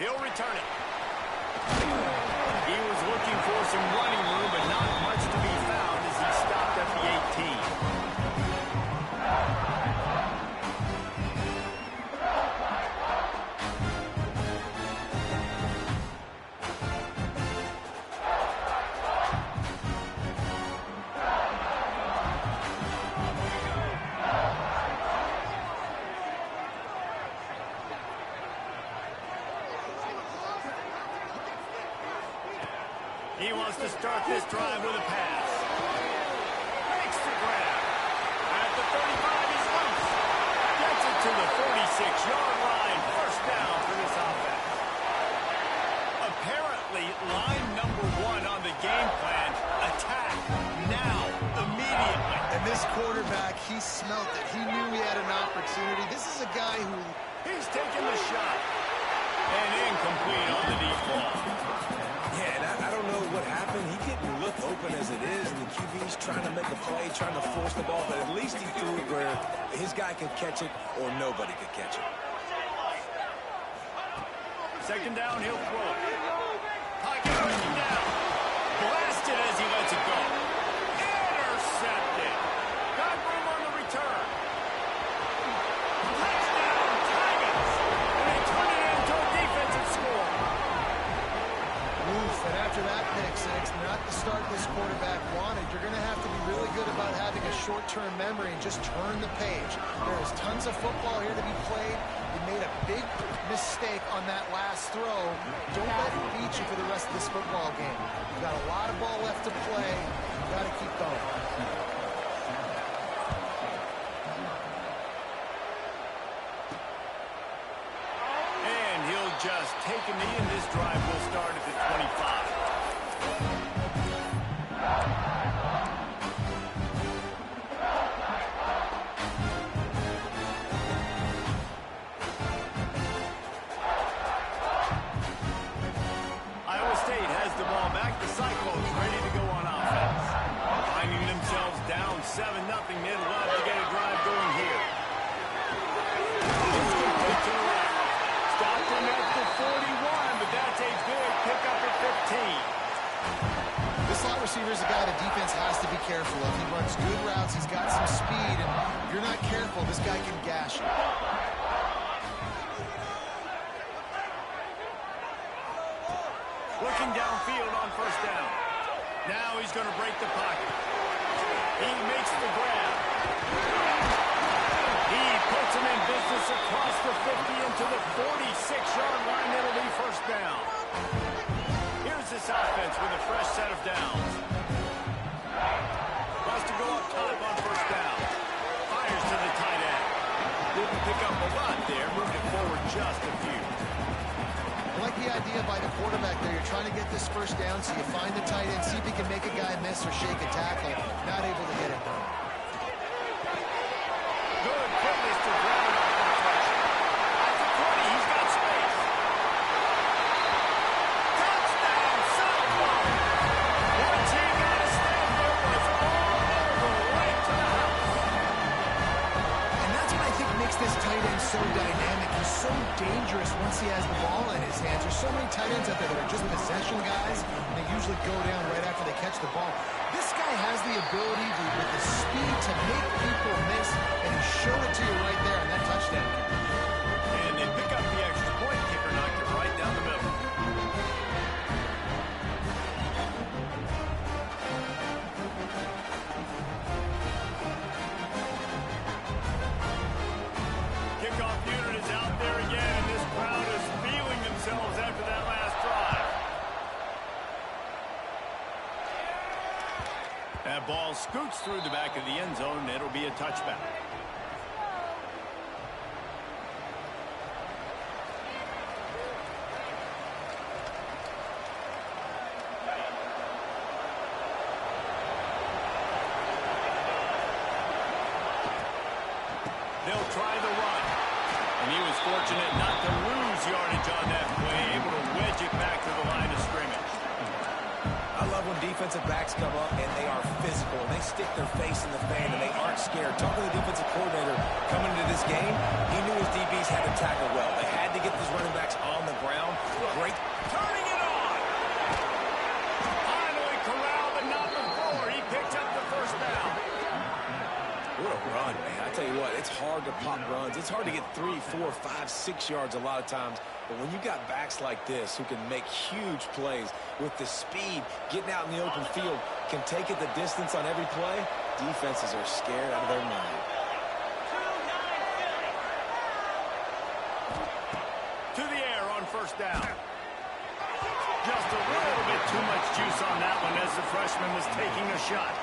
He'll return it. He was looking for some running room, but not much to be found as he stopped at the 18. He wants to start this drive with a pass. Makes the grab. At the 35, he's loose. Gets it to the 46-yard line. First down for this offense. Apparently, line number one on the game plan. Attack now, immediately. And this quarterback, he smelt it. He knew he had an opportunity. This is a guy who... He's taking the shot. And incomplete on the deep ball. Yeah, and I don't know what happened. He didn't look open as it is, and the QB's trying to make a play, trying to force the ball, but at least he threw it where his guy could catch it or nobody could catch it. Second down, he'll throw it. Pocket breaking down. Blasted as he lets it go. Intercepted. Got room on the return. Touchdown, Tigers. And they turn it into a defensive score. Oof, and after that pick six, not the start this quarterback wanted. You're going to have to be really good about having a short-term memory and just turn the page. There is tons of football here to be played. You made a big mistake on that last throw. Don't let it beat you for the rest of this football game. You've got a lot of ball left to play. You've got to keep going. And he'll just take a knee, and this drive will start at the 25. Iowa State has the ball back. The Cyclones ready to go on offense. Finding themselves down 7-0. They'd love to get a drive going here. It's complete to the left. Stopped him at the 41, but that's a big pickup at 15. This slot receiver is a guy the defense has to be careful of. He runs good routes. He's got some speed, and if you're not careful, this guy can gash you. Looking downfield on first down. Now he's going to break the pocket. He makes the grab. He puts him in business across the 50 into the 46-yard line. It'll be first down. Here's this offense with a fresh set of downs. Wants to go up top on first down. Fires to the tight end. Didn't pick up a lot there. Moved it forward just a few. I like the idea by the quarterback there. You're trying to get this first down, so you find the tight end, see if he can make a guy miss or shake a tackle. Not able to get it done. Good quickness to grab it up and touch it. At the 20, he's got space. Touchdown, Cyclone! Once he got a step, it was all over, right to the house. And that's what I think makes this tight end so dynamic. He's so dangerous once he has the ball in his hands. There's so many tight ends out there that are just possession guys, and they usually go down right after they catch the ball. This guy has the ability to, with the speed to make people miss, and he showed it to you right there on that touchdown. And they pick up the extra point. Kicker knocked it right down the middle. Kickoff unit is out there again, and this crowd is feeling themselves after that last drive. That ball scoots through the back of the end zone, and it'll be a touchback. They'll try the run. And he was fortunate not to lose yardage on that play, able to wedge it back to the line of scrimmage. I love when defensive backs come up and they are physical. And they stick their face in the fan and they aren't scared. Talking to the defensive coordinator coming into this game, he knew his DBs had to tackle well. They had to get these running backs on the ground. great. Turning it on. Finally corralled, but not before. He picked up the first down. What a run, man. I tell you what, it's hard to pop runs. It's hard to get 3, 4, 5, 6 yards a lot of times. But when you've got backs like this who can make huge plays with the speed, getting out in the open field, can take it the distance on every play, defenses are scared out of their mind. To the air on first down. Just a little bit too much juice on that one as the freshman was taking a shot.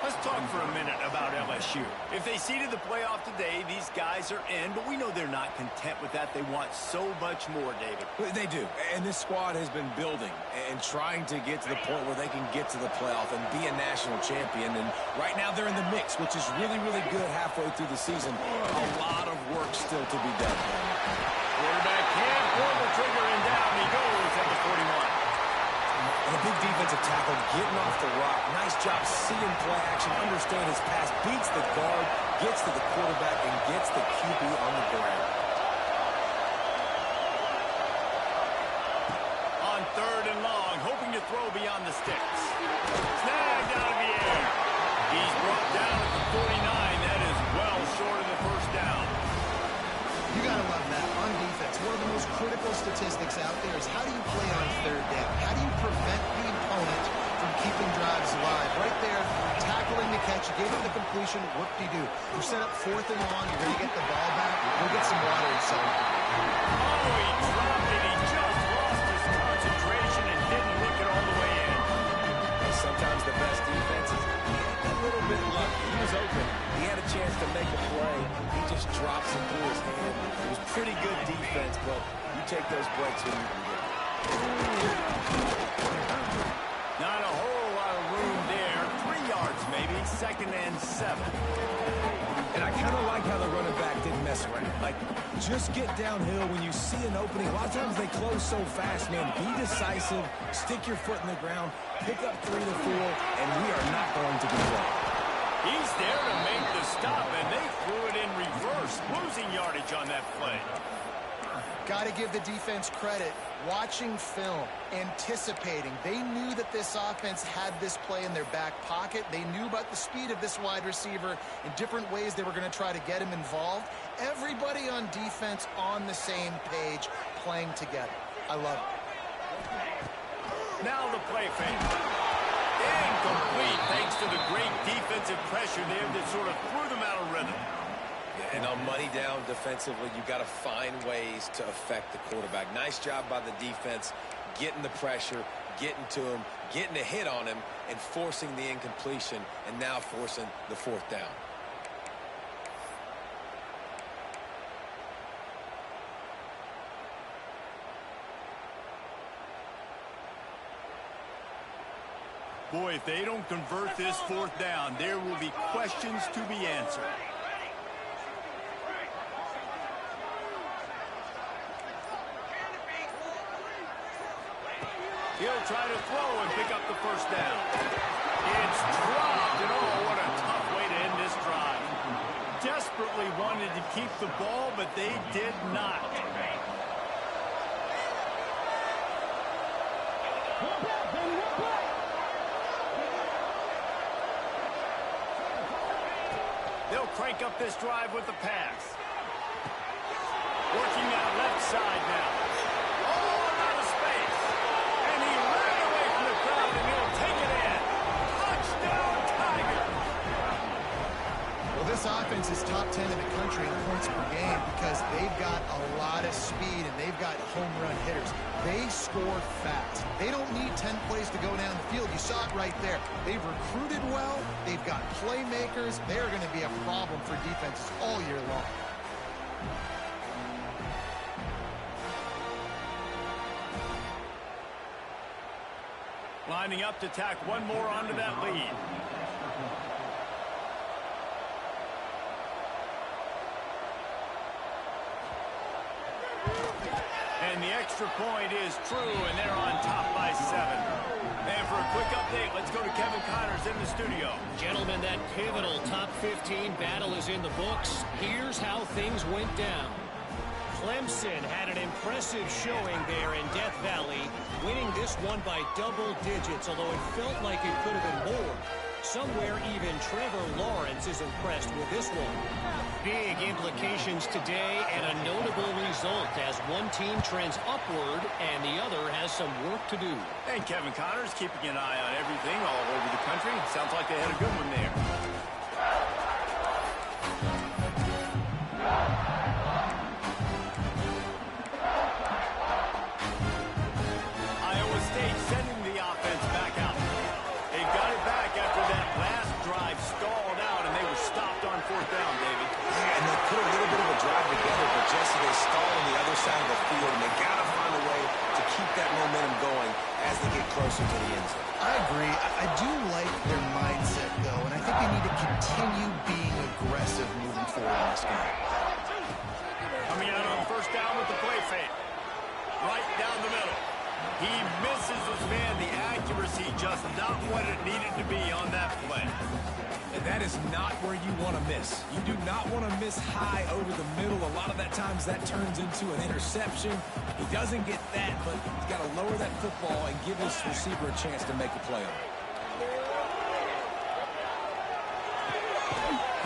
Let's talk for a minute about LSU. If they seeded the playoff today, these guys are in, but we know they're not content with that. They want so much more, David. They do, and this squad has been building and trying to get to the point where they can get to the playoff and be a national champion. And right now they're in the mix, which is really, really good halfway through the season. A lot of work still to be done. Quarterback can't pull the trigger, and down he goes at the 41. And a big defensive tackle getting off the rock. Nice job seeing play action, understand his pass, beats the guard, gets to the quarterback, and gets the QB on the ground. On third and long, hoping to throw beyond the sticks. Snagged out of the air. He's brought down at the 49. That is well short of the first down. You got to love that. On defense, one of the most critical statistics out there is how do you play on third down? How do you prevent the opponent from keeping drives alive? Right there, tackling the catch, you gave him the completion, whoop-de-doo. You set up fourth and long, you're going to get the ball back, go get some water inside. Oh, he dropped it. He just lost his concentration and didn't look it all the way in. And sometimes the best defense is a little bit lucky. He was open. He had a chance to make a play. He just drops it through his hand. It was pretty good defense, but you take those breaks when you can get it. Not a whole lot of room there. 3 yards maybe. Second and 7. And I kind of like how the running back didn't mess around. Like, just get downhill when you see an opening. A lot of times they close so fast, man. Be decisive. Stick your foot in the ground. Pick up 3 to 4, and we are not going to be wrong. He's there to make the stop, and they threw it in reverse, losing yardage on that play. Got to give the defense credit. Watching film, anticipating. They knew that this offense had this play in their back pocket. They knew about the speed of this wide receiver in different ways they were going to try to get him involved. Everybody on defense on the same page, playing together. I love it. Now the play fake. Incomplete thanks to the great defensive pressure there that sort of threw them out of rhythm. And on money down defensively, you got to find ways to affect the quarterback. Nice job by the defense, getting the pressure, getting to him, getting a hit on him, and forcing the incompletion, and now forcing the fourth down. Boy, if they don't convert this fourth down, there will be questions to be answered. He'll try to throw and pick up the first down. It's dropped, and oh, what a tough way to end this drive. Desperately wanted to keep the ball, but they did not. They'll crank up this drive with the pass. Working that left side now. Oh, out of space. And he ran away from the crowd, and he'll take it in. Touchdown, Tigers. Well, this offense is top 10 in the country in points per game because they've got a lot of speed and they've got home run hitters. They score fast. They don't need 10 plays to go down the field. You saw it right there. They've recruited well. They've got playmakers. They're going to be a problem for defenses all year long. Lining up to tack one more onto that lead. And the extra point is true, and they're on top by 7. And for a quick update, let's go to Kevin Connors in the studio. Gentlemen, that pivotal top 15 battle is in the books. Here's how things went down. Clemson had an impressive showing there in Death Valley, winning this one by double digits, although it felt like it could have been more. Somewhere even Trevor Lawrence is impressed with this one. Big implications today and a notable result as one team trends upward and the other has some work to do. And Kevin Connors keeping an eye on everything all over the country. Sounds like they had a good one there. Iowa State sending the offense back out. They got it back after that last drive stalled out, and they were stopped on fourth down, David. Yeah, and they put a little bit of a drive together, but Jesse, they stall on the other side of the field, and they got to find a way to keep that momentum going as they get closer to the end zone. I agree. I do like their mindset, though, and I think they need to continue being aggressive moving forward in this game. Coming out on first down with the play fake. Right down the middle. He misses his man. The accuracy just not what it needed to be on that play. And that is not where you want to miss. You do not want to miss high over the middle. A lot of that times that turns into an interception. He doesn't get that, but he's got to lower that football and give his receiver a chance to make a play on it.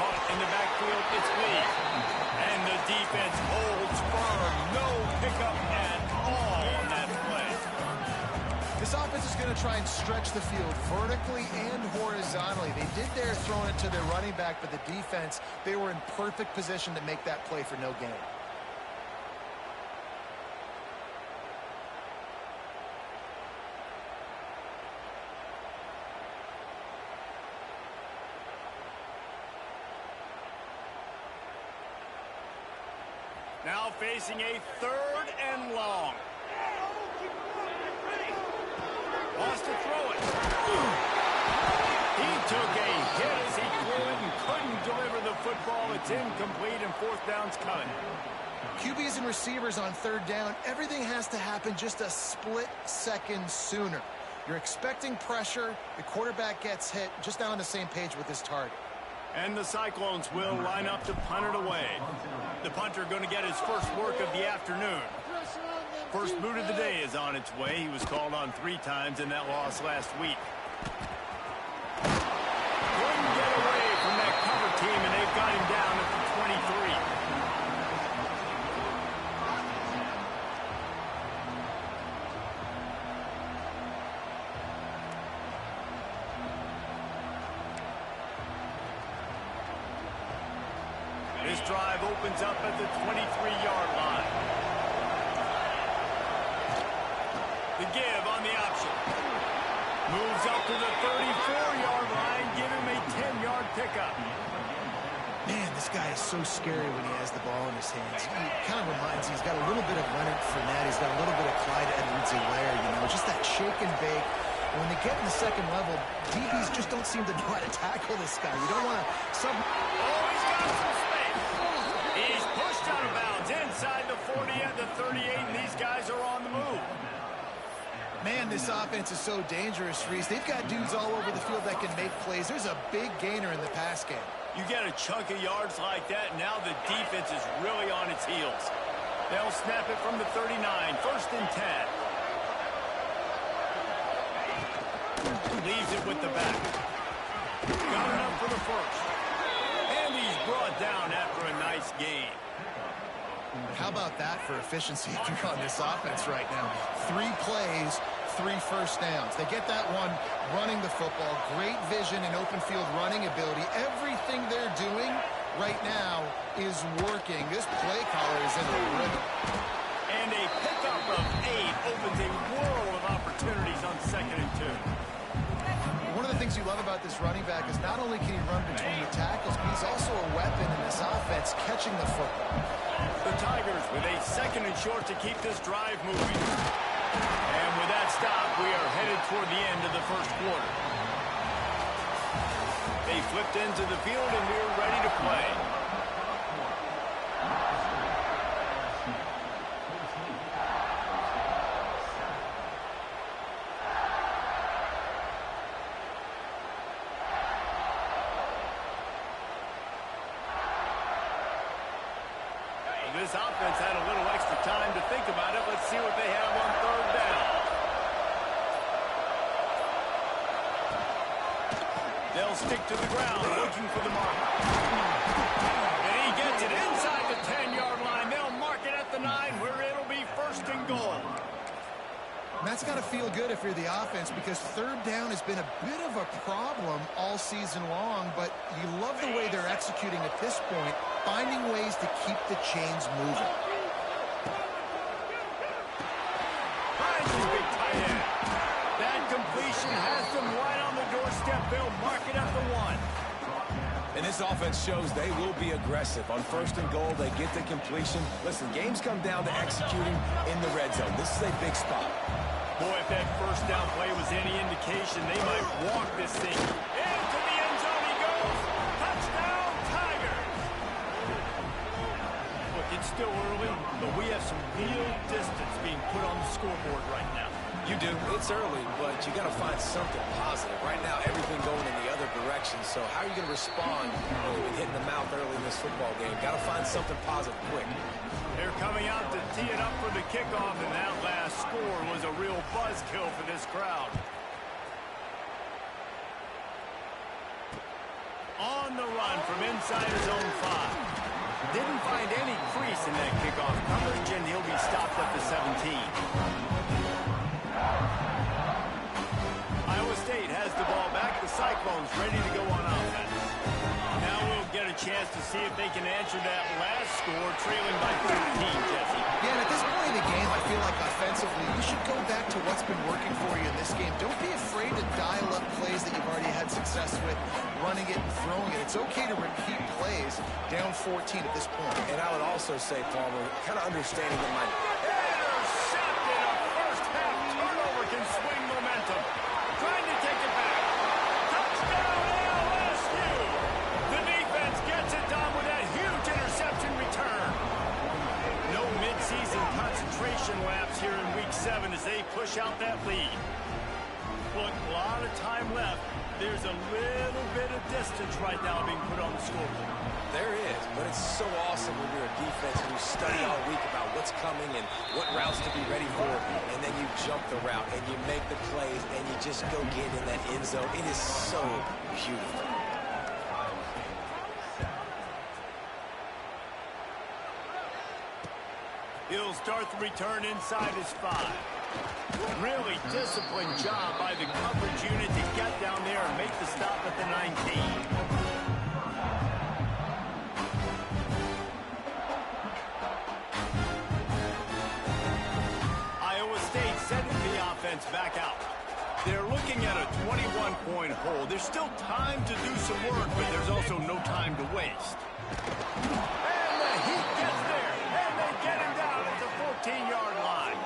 Caught in the backfield, it's Lee. And the defense holds firm. No pickup at all on that play. This offense is going to try and stretch the field vertically and horizontally. They did their throwing it to their running back, but the defense, they were in perfect position to make that play for no gain. Now facing a third and long. Wants to throw it. He took a hit as he threw it and couldn't deliver the football. It's incomplete and fourth down's coming. QBs and receivers on third down, everything has to happen just a split second sooner. You're expecting pressure, the quarterback gets hit, just not on the same page with his target. And the Cyclones will line up to punt it away. The punter going to get his first work of the afternoon. First boot of the day is on its way. He was called on 3 times in that loss last week. Couldn't get away from that cover team, and they've got him down at the 23. This drive opens up at the 23-yard line. The give on the option. Moves up to the 34-yard line. Give him a 10-yard pickup. Man, this guy is so scary when he has the ball in his hands. He kind of reminds me, he's got a little bit of Leonard Fournette. He's got a little bit of Clyde Edwards-Helaire, you know, just that shake and bake. And when they get in the second level, DBs just don't seem to know how to tackle this guy. You don't want to sub... Oh, he's got some space. He's pushed out of bounds inside the 40 and the 38, and these guys are on the move. Man, this offense is so dangerous, Reese. They've got dudes all over the field that can make plays. There's a big gainer in the pass game. You get a chunk of yards like that, and now the defense is really on its heels. They'll snap it from the 39, first and 10. Leaves it with the back. Got enough for the first. And he's brought down after a nice gain. How about that for efficiency if you're on this offense right now? 3 plays, 3 first downs. They get that one running the football. Great vision and open field running ability. Everything they're doing right now is working. This play caller is in a rhythm. And a pickup of 8 opens a world of opportunities on 2nd and 2. One of the things you love about this running back is not only can he run between the tackles, but he's also a weapon in this offense catching the football. The Tigers with a 2nd and short to keep this drive moving. And with that stop, we are headed toward the end of the first quarter. They flipped into the field, and we're ready to play. This offense had a little think about it, let's see what they have on third down. They'll stick to the ground, looking for the mark. And he gets it inside the 10-yard line. They'll mark it at the 9, where it'll be first and goal. And that's got to feel good if you're the offense, because third down has been a bit of a problem all season long, but you love the way they're executing at this point, finding ways to keep the chains moving. Finds his big tight end. That completion has them right on the doorstep. They'll mark it at the 1. And this offense shows they will be aggressive. On first and goal, they get the completion. Listen, games come down to executing in the red zone. This is a big spot. Boy, if that first down play was any indication, they might walk this thing. Into the end zone he goes. Touchdown, Tigers. Look, it's still early, but we have some real distance being put on the scoreboard right now. You do. It's early, but you got to find something positive. Right now, everything going in the other direction. So how are you going to respond when you've been hitting the mouth early in this football game? Got to find something positive quick. They're coming out to tee it up for the kickoff, and that last score was a real buzzkill for this crowd. On the run from inside his own 5. Didn't find any crease in that kickoff coverage, and he'll be stopped at the 17. Iowa State has the ball back. The Cyclones ready to go on offense. Now we'll get a chance to see if they can answer that last score, trailing by 13, Jesse. Yeah, and at this point in the game, I feel like offensively, you should go back to what's been working for you in this game. Don't be afraid to dial up plays that you've already had success with, running it and throwing it. It's okay to repeat plays down 14 at this point. And I would also say, Palmer, kind of understanding that my... Intercepted. A first-half turnover can swing momentum. Trying to take it back. Touchdown, LSU. The defense gets it done with that huge interception return. No midseason concentration laps here in Week 7 as they push out that lead. Look, a lot of time left. There's a little bit of distance right now being put on the scoreboard. There is, but it's so awesome when you're a defense and you study all week about what's coming and what routes to be ready for, and then you jump the route and you make the plays and you just go get in that end zone. It is so beautiful. He'll start the return inside his 5. Really disciplined job by the coverage unit to get down there and make the stop at the 19. Iowa State sending the offense back out. They're looking at a 21-point hole. There's still time to do some work, but there's also no time to waste. And the Heat gets there, and they get him down at the 14-yard line.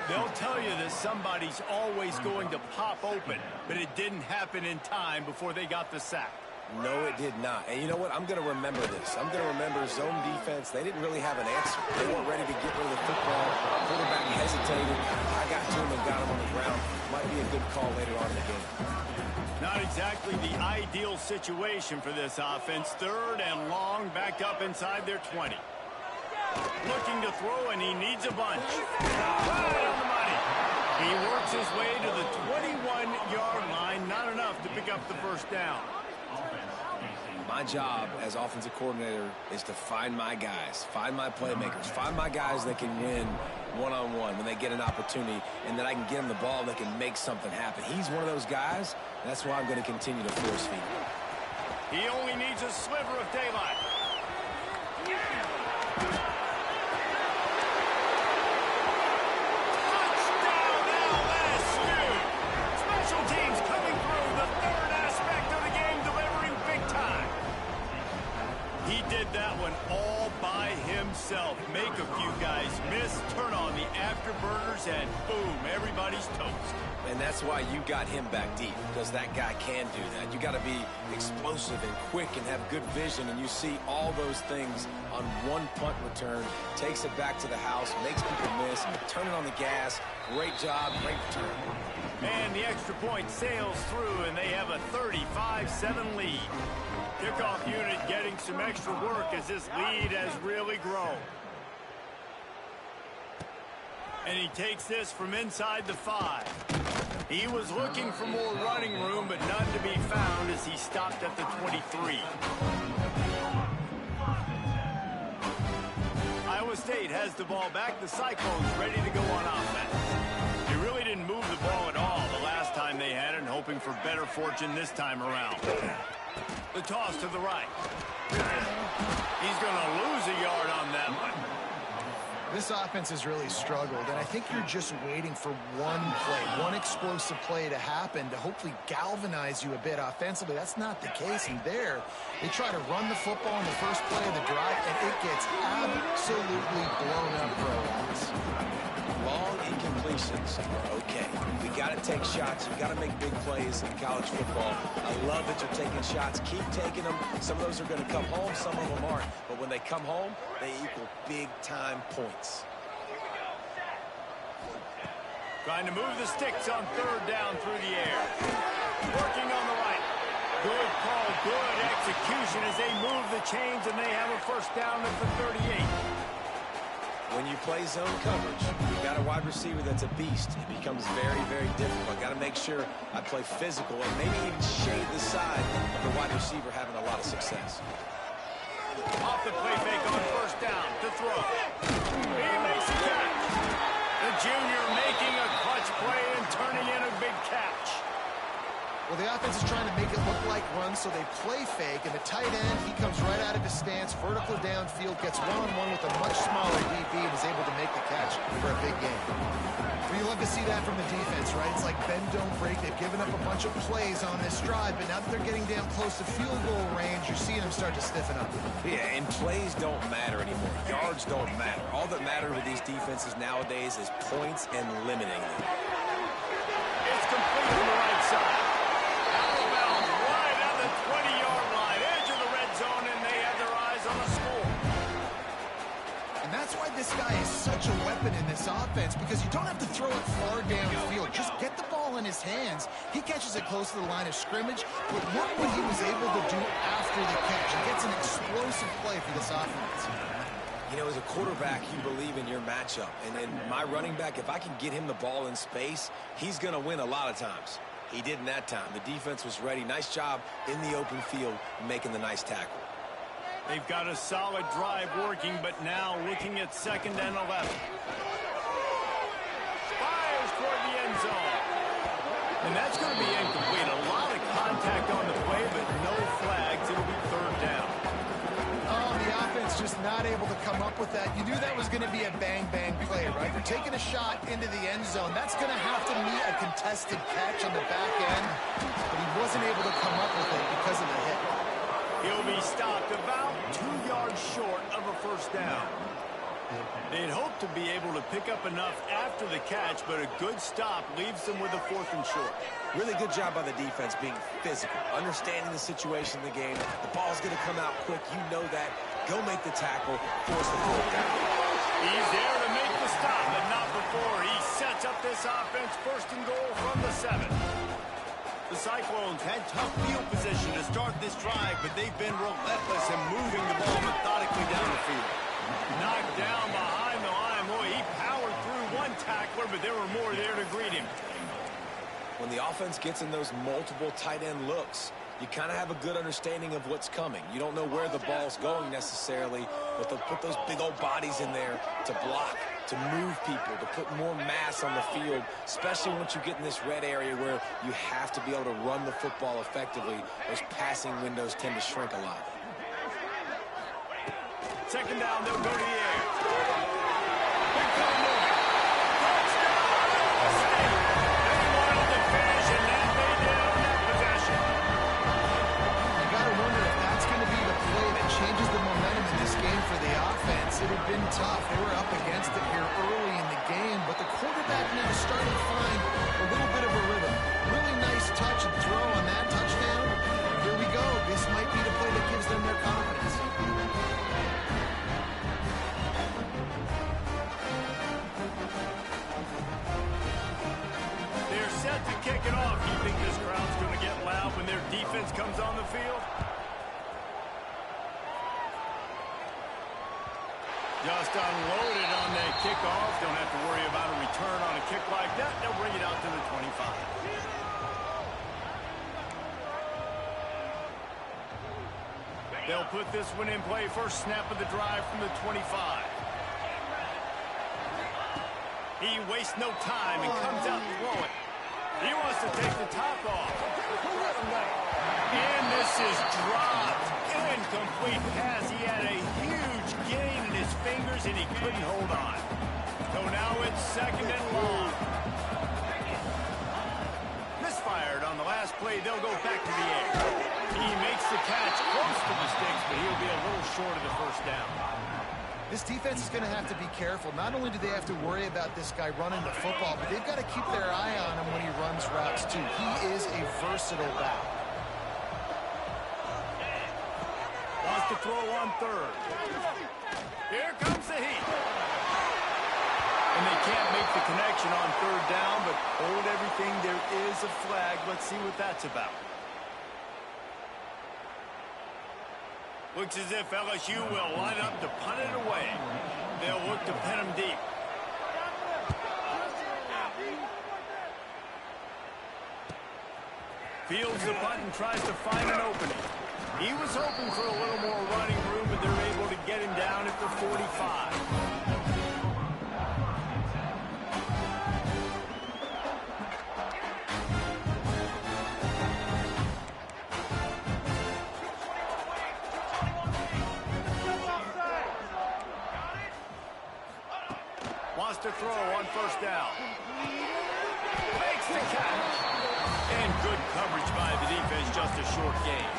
They'll tell you that somebody's always going to pop open, but it didn't happen in time before they got the sack. No, it did not. And you know what? I'm going to remember this. I'm going to remember zone defense. They didn't really have an answer. They weren't ready to get rid of the football. Quarterback hesitated. I got to him and got him on the ground. Might be a good call later on in the game. Not exactly the ideal situation for this offense. Third and long, back up inside their 20. Looking to throw, and he needs a bunch. Right on the money. He works his way to the 21-yard line. Not enough to pick up the first down. My job as offensive coordinator is to find my guys, find my playmakers, find my guys that can win one-on-one when they get an opportunity, and then I can get them the ball and they can make something happen. He's one of those guys, and that's why I'm going to continue to force feed him. He only needs a sliver of daylight. Touchdown, LSU! Special teams coming through, the third aspect of the game, delivering big time. He did that one all by himself. Make a few guys miss, turn on the afterburners, and boom, everybody's toast. And that's why you got him back deep, because that guy can do that. You got to be explosive and quick and have good vision, and you see all those things on one punt return. Takes it back to the house, makes people miss, turning on the gas. Great job, great return. And the extra point sails through, and they have a 35-7 lead. Kickoff unit getting some extra work as this lead has really grown. And he takes this from inside the 5. He was looking for more running room, but none to be found as he stopped at the 23. Iowa State has the ball back. The Cyclones ready to go on offense. They really didn't move the ball at all the last time they had it, and hoping for better fortune this time around. The toss to the right. He's going to lose a yard on that one. This offense has really struggled, and I think you're just waiting for one play, one explosive play to happen to hopefully galvanize you a bit offensively. That's not the case, and there, they try to run the football in the first play of the drive, and it gets absolutely blown up for a loss. Long incompletions are okay. We got to take shots. You got to make big plays in college football. I love that you're taking shots. Keep taking them. Some of those are going to come home. Some of them aren't. But when they come home, they equal big-time points. Trying to move the sticks on third down through the air. Working on the right. Good call, good execution as they move the chains, and they have a first down at the 38. When you play zone coverage, you got a wide receiver that's a beast. It becomes very, very difficult. Got to make sure I play physical and maybe even shade the side of the wide receiver having a lot of success. Off the play fake on first down to throw. He makes a catch. The junior making a clutch play and turning in a big catch. Well, the offense is trying to make it look like runs, so they play fake, and the tight end, he comes right out of his stance, vertical downfield, gets one-on-one with a much smaller DB, and is able to make the catch for a big game. Well, you love to see that from the defense, right? It's like bend, don't break. They've given up a bunch of plays on this drive, but now that they're getting down close to field goal range, you're seeing them start to stiffen up. Yeah, and plays don't matter anymore. Yards don't matter. All that matters with these defenses nowadays is points and limiting them. It's complete on the right side. Out of bounds, right at the 20-yard line, edge of the red zone, and they have their eyes on the score. And that's why this guy is such a weapon in this offense, because you don't have to throw it far downfield. Just get the ball in his hands. He catches it close to the line of scrimmage, but look what he was able to do after the catch. He gets an explosive play for this offense. You know, as a quarterback, you believe in your matchup. And in my running back, if I can get him the ball in space, he's going to win a lot of times. He didn't that time. The defense was ready. Nice job in the open field making the nice tackle. They've got a solid drive working, but now looking at 2nd and 11. Fires toward the end zone. And that's going to be incomplete. A lot of contact on the play, but no flags. It'll be 3rd down. Oh, the offense just not able to come up with that. You knew that was going to be a bang-bang play, right? They're taking a shot into the end zone. That's going to have to meet a contested catch on the back end, but he wasn't able to come up with it because of the hit. He'll be stopped about 2 yards short of a first down. They'd hoped to be able to pick up enough after the catch, but a good stop leaves them with a 4th and short. Really good job by the defense being physical, understanding the situation in the game. The ball's going to come out quick. You know that. Go make the tackle, force the 4th down. He's there to make the stop, but not before. He sets up this offense 1st and goal from the 7. The Cyclones had tough field position to start this drive, but they've been relentless in moving the ball methodically down the field. Knocked down behind the line. Boy, he powered through one tackler, but there were more there to greet him. When the offense gets in those multiple tight end looks, you kind of have a good understanding of what's coming. You don't know where the ball's going necessarily, but they'll put those big old bodies in there to block, to move people, to put more mass on the field, especially once you get in this red area where you have to be able to run the football effectively. Those passing windows tend to shrink a lot. 2nd down, they'll go to the air. Big time moving. Touchdown, Iowa State. They wanted to finish, and that they did on that possession. You got to wonder if that's going to be the play that changes the momentum in this game for the offense. It had been tough. They were up against it here early in the game, but the quarterback now starting to find a little bit of a rhythm. Really nice touch and throw on that touchdown. Here we go. This might be the play that gives them their confidence. They're set to kick it off. You think this crowd's going to get loud when their defense comes on the field? Just unloaded on that kickoff. Don't have to worry about a return on a kick like that. They'll bring it out to the 25. They'll put this one in play. First snap of the drive from the 25. He wastes no time and comes out throwing. He wants to take the top off. And this is dropped. Incomplete pass. He had a huge gain in his fingers, and he couldn't hold on. So now it's second and long. Misfired on the last play. They'll go back to the air. He makes the catch close to the sticks, but he'll be a little short of the first down. This defense is going to have to be careful. Not only do they have to worry about this guy running the football, but they've got to keep their eye on him when he runs routes, too. He is a versatile back. Wants to throw on third. Here comes the heat. And they can't make the connection on third down, but hold everything. There is a flag. Let's see what that's about. Looks as if LSU will line up to punt it away. They'll look to pin him deep. Fields the punt and tries to find an opening. He was hoping for a little more running room, but they're able to get him down at the 45. Wants to throw on first down. Makes the catch. And good coverage by the defense, just a short gain.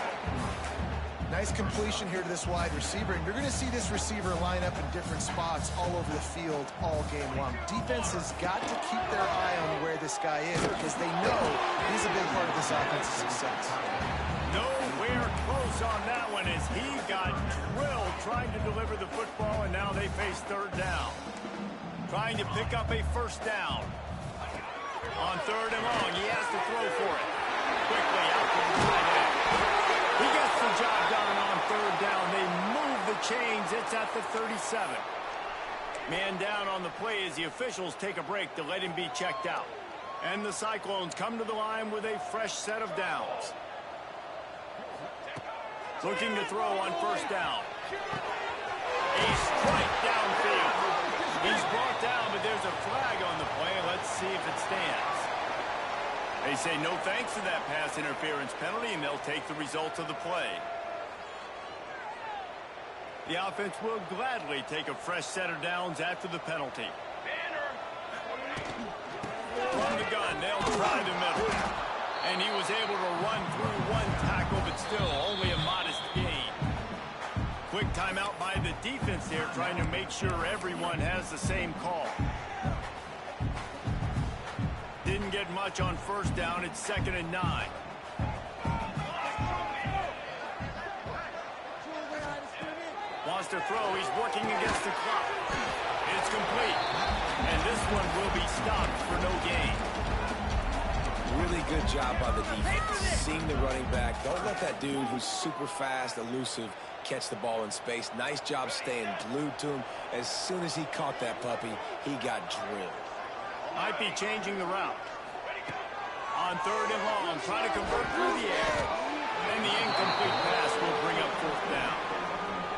Nice completion here to this wide receiver, and you're going to see this receiver line up in different spots all over the field all game long. Defense has got to keep their eye on where this guy is because they know he's a big part of this offense's success. Nowhere close on that one as he got drilled trying to deliver the football, and now they face third down. Trying to pick up a first down. On third and long, he has to throw for it. Quickly out to the tight end. He gets the job done on third down. They move the chains. It's at the 37. Man down on the play as the officials take a break to let him be checked out. And the Cyclones come to the line with a fresh set of downs. Looking to throw on first down. A strike downfield. He's brought down, but there's a flag on the play. Let's see if it stands. They say no thanks to that pass interference penalty, and they'll take the results of the play. The offense will gladly take a fresh set of downs after the penalty. From the gun, they'll try the middle. And he was able to run through one tackle, but still only a modest gain. Quick timeout by the defense there, trying to make sure everyone has the same call. Didn't get much on first down. It's 2nd and 9. Wants to throw. He's working against the clock. It's complete. And this one will be stopped for no gain. Really good job by the defense. Seeing the running back. Don't let that dude who's super fast, elusive, catch the ball in space. Nice job staying glued to him. As soon as he caught that puppy, he got drilled. Might be changing the route. On third and long, trying to convert through the air. And the incomplete pass will bring up fourth down.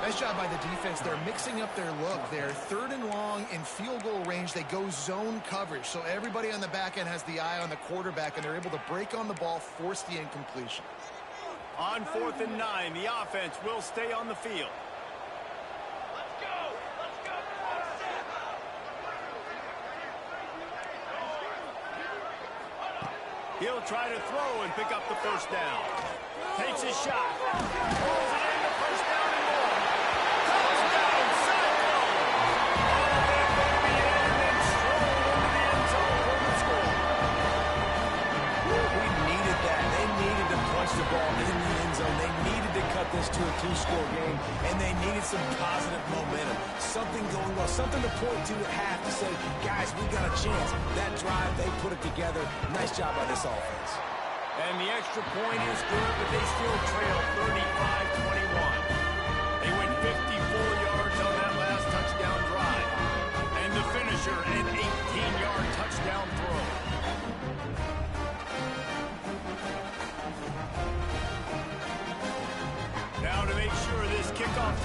Nice job by the defense. They're mixing up their look. They're third and long in field goal range. They go zone coverage. So everybody on the back end has the eye on the quarterback, and they're able to break on the ball, force the incompletion. On 4th and 9, the offense will stay on the field. Let's go! Let's go! He'll try to throw and pick up the first down. Takes a shot. Rolls it in the first down and more. Touchdown, Cyclone! Oh, they go in and stroll into the end zone for the score. We needed that. They needed to punch the ball in the end zone. They needed to cut this to a 2-score game, and they needed some positive momentum. Something going well, something to point to at half to say, guys, we got a chance. That drive, they put it together. Nice job by this offense. And the extra point is good, but they still trail 35-21. They went 54 yards on that last touchdown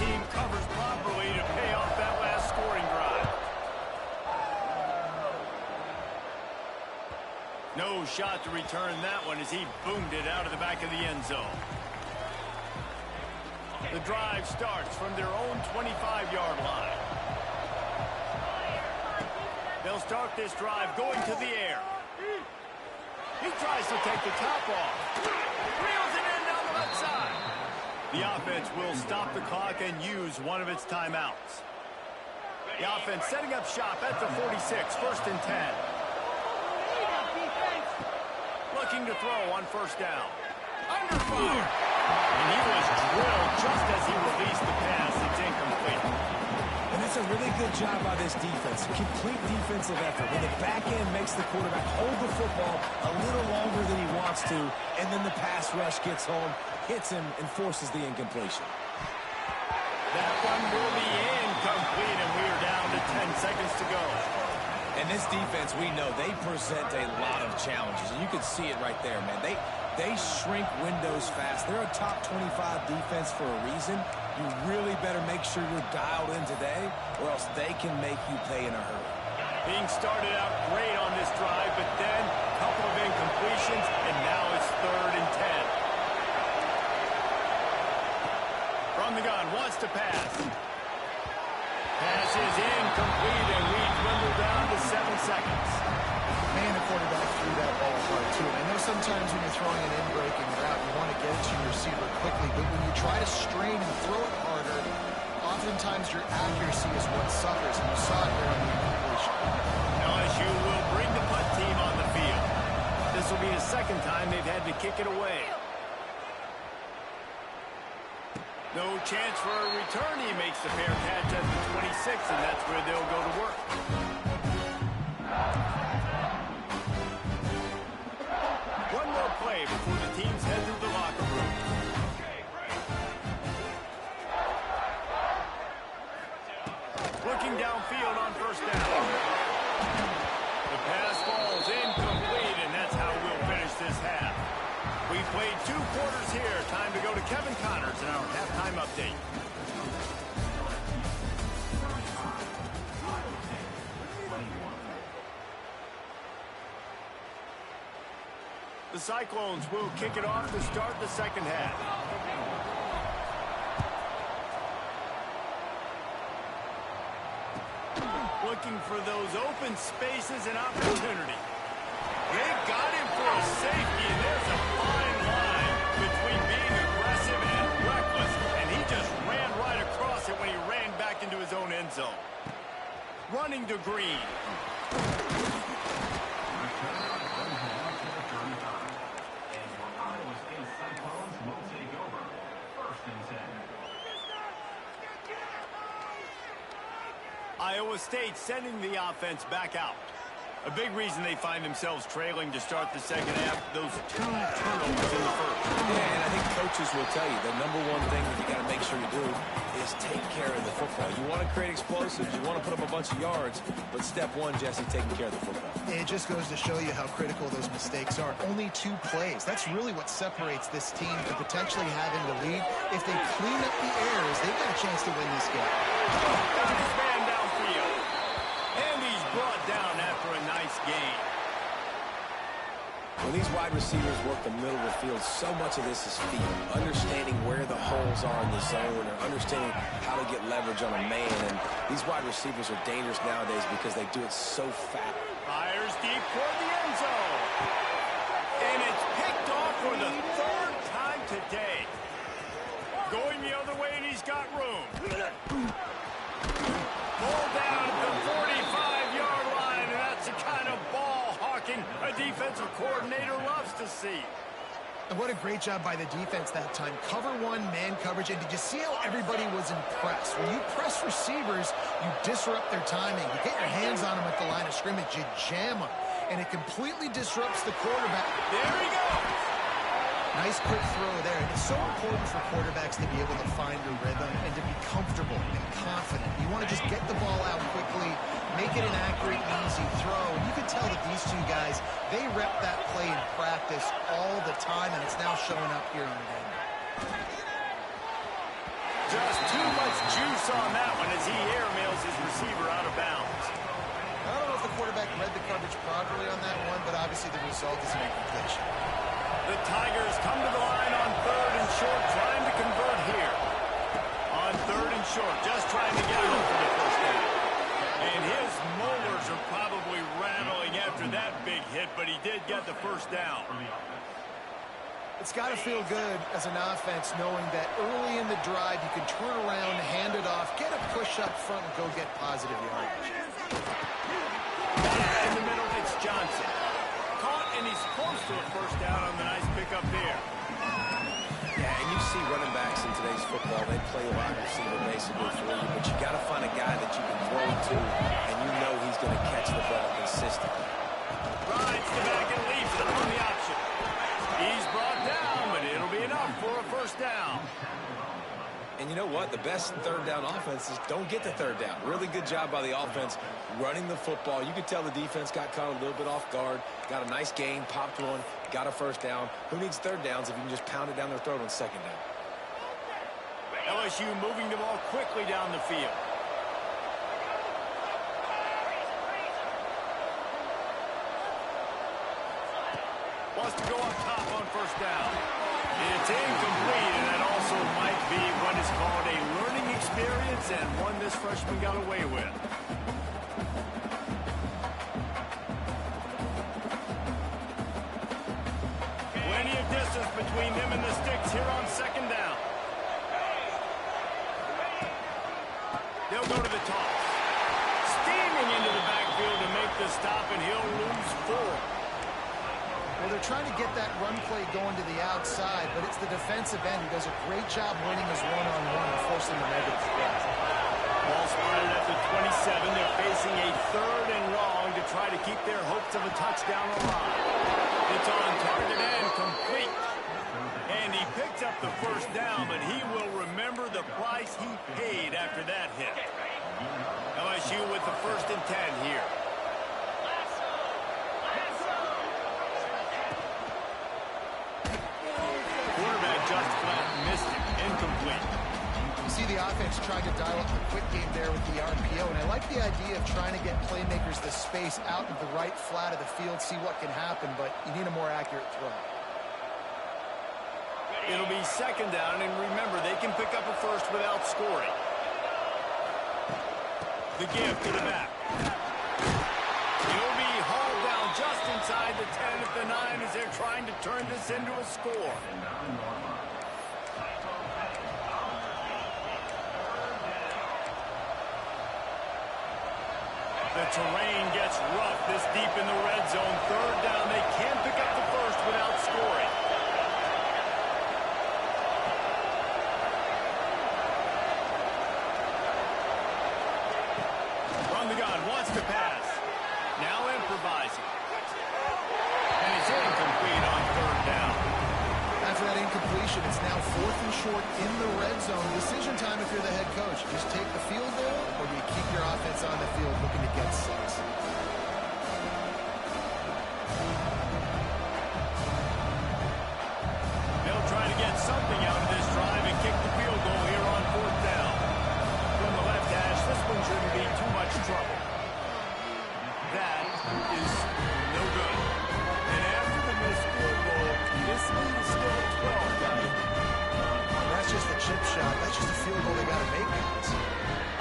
team covers properly to pay off that last scoring drive. No shot to return that one as he boomed it out of the back of the end zone. The drive starts from their own 25-yard line. They'll start this drive going to the air. He tries to take the top off. Reels it in down the left side. The offense will stop the clock and use one of its timeouts. The offense setting up shop at the 46, 1st and 10. Looking to throw on 1st down. Under fire. And he was drilled just as he released the pass. It's incomplete. And it's a really good job by this defense. Complete defensive effort. When the back end makes the quarterback hold the football a little longer than he wants to, and then the pass rush gets home, hits him, and forces the incompletion. That one will be incomplete, and we are down to 10 seconds to go. And this defense, we know, they present a lot of challenges. And you can see it right there, man. They shrink windows fast. They're a top 25 defense for a reason. You really better make sure you're dialed in today, or else they can make you pay in a hurry. Being started out great on this drive, but then a couple of incompletions, and now it's 3rd and 10. From the gun, wants to pass. Pass is incomplete, and we dwindle down to 7 seconds. Man, the quarterback threw that ball hard, too. And I know sometimes when you're throwing an in-breaking route, you want to get it to your receiver quickly. But when you try to strain and throw it harder, oftentimes your accuracy is what suffers. And you saw it there on the incompletion. LSU will bring the punt team on the field. This will be the 2nd time they've had to kick it away. No chance for a return. He makes the fair catch at the 26, and that's where they'll go to work. One more play before the teams head to the locker room. Looking downfield on 1st down. The pass falls incomplete, and that's how we'll finish this half. We've played 2 quarters here. Time to go to Kevin Connors in our halftime update. The Cyclones will kick it off to start the 2nd half. Looking for those open spaces and opportunity. They've got him for a safety, and there's a fine line between being aggressive and reckless, and he just ran right across it when he ran back into his own end zone. Running to Green. Iowa State sending the offense back out. A big reason they find themselves trailing to start the 2nd half, those 2 turnovers in the 1st. Yeah, and I think coaches will tell you the number one thing that you got to make sure you do is take care of the football. You want to create explosives, you want to put up a bunch of yards, but step 1, Jesse, taking care of the football. It just goes to show you how critical those mistakes are. Only 2 plays. That's really what separates this team from potentially having the lead. If they clean up the errors, they've got a chance to win this game. There's his man downfield. And he's brought down after a nice gain. When these wide receivers work the middle of the field, so much of this is feel. Understanding where the holes are in the zone, or understanding how to get leverage on a man. And these wide receivers are dangerous nowadays because they do it so fast. Fires deep toward the end zone. And it's picked off for the 3rd time today. Going the other way, and he's got room. Pulled down at the 45-yard line, and that's the kind of ball hawking a defensive coordinator loves to see. And what a great job by the defense that time. Cover 1, man coverage. And did you see how everybody was impressed? When you press receivers, you disrupt their timing. You get your hands on them at the line of scrimmage. You jam them. And it completely disrupts the quarterback. There he goes. Nice quick throw there. And it's so important for quarterbacks to be able to find a rhythm and to be comfortable and confident. You want to just get the ball out quickly, make it an accurate, easy throw. And you can tell that these 2 guys, they rep that play in practice all the time, and it's now showing up here on the end. Just too much juice on that one as he airmails his receiver out of bounds. I don't know if the quarterback read the coverage properly on that one, but obviously the result is an incompletion. The Tigers come to the line on 3rd and short, trying to convert here. On 3rd and short, just trying to get it over the first down. And his molars are probably rattling after that big hit, but he did get the first down. It's got to feel good as an offense knowing that early in the drive you can turn around, hand it off, get a push up front, and go get positive yardage. In the middle, it's Johnson. Caught, and he's close to a first down on the nice pickup there. Yeah, and you see running backs in today's football, they play wide receiver basically for you, but you got to find a guy that you can throw to, and you know he's going to catch the ball consistently. Rides the back and leaves it on the option. He's brought down, but it'll be enough for a first down. And you know what? The best third down offenses don't get the third down. Really good job by the offense running the football. You could tell the defense got caught a little bit off guard, got a nice gain, popped one, got a first down. Who needs third downs if you can just pound it down their throat on second down? LSU moving the ball quickly down the field. Wants to go up top on first down. It's incomplete, and that also might be what is called a learning experience and one this freshman got away with. Plenty of distance between them and the sticks here on second down. They'll go to the toss. Steaming into the backfield to make the stop, and he'll lose 4. Well, they're trying to get that run play going to the outside, but it's the defensive end who does a great job winning his one-on-one and forcing the negative threat. Ball spotted at the 27. They're facing a 3rd and long to try to keep their hopes of a touchdown alive. It's on target and complete. And he picked up the first down, but he will remember the price he paid after that hit. LSU with the 1st and 10 here. Just flat missed it. Incomplete. You see the offense trying to dial up the quick game there with the RPO, and I like the idea of trying to get playmakers the space out of the right flat of the field, see what can happen, but you need a more accurate throw. It'll be second down, and remember, they can pick up a first without scoring. The give to the back. He'll be hauled down just inside the 10 at the 9 as they're trying to turn this into a score. The terrain gets rough this deep in the red zone. 3rd down. They can't pick up the first without scoring. From the gun, wants to pass. Now improvising. And it's incomplete on 3rd down. After that incompletion, it's now 4th and short in the red zone. Decision time if you're the head coach. Just take the field goal, or do you keep your offense on the field looking to get 6? They'll try to get something out of this drive and kick the field goal here on 4th down. From the left hash, this one shouldn't be too much trouble. That is no good. And after the missed field goal, this lead is still 12, guys. That's just a chip shot. That's just a field goal they got to make, guys.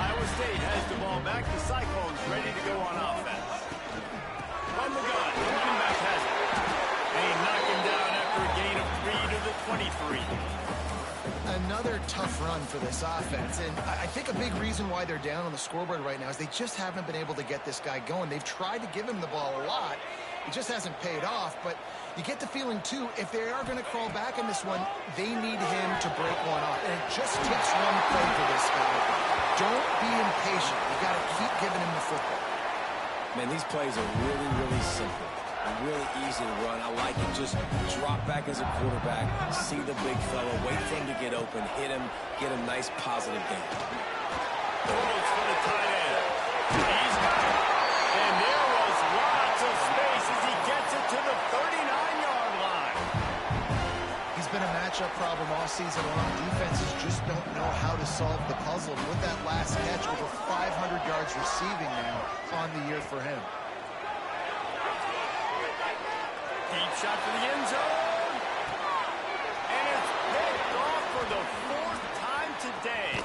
Iowa State has the ball back. The Cyclones ready to go on offense. From the gun, the running back has it. They knock him down after a gain of 3 to the 23. Another tough run for this offense, and I think a big reason why they're down on the scoreboard right now is they just haven't been able to get this guy going. They've tried to give him the ball a lot. It just hasn't paid off, but you get the feeling, too, if they are going to crawl back in this one, they need him to break one off, and it just takes one play for this guy. Don't be impatient. You got to keep giving him the football. Man, these plays are really, really simple and really easy to run. I like it. Just drop back as a quarterback, see the big fella, wait for him to get open, hit him, get a nice positive gain. Throws for the tight end. He's got it. And there was lots of space as he gets it to the 39-yard line. He's been a matchup problem all season long. Defenses just don't know how to to solve the puzzle. With that last catch, over 500 yards receiving now on the year for him. Deep shot to the end zone. And it's picked off for the 4th time today.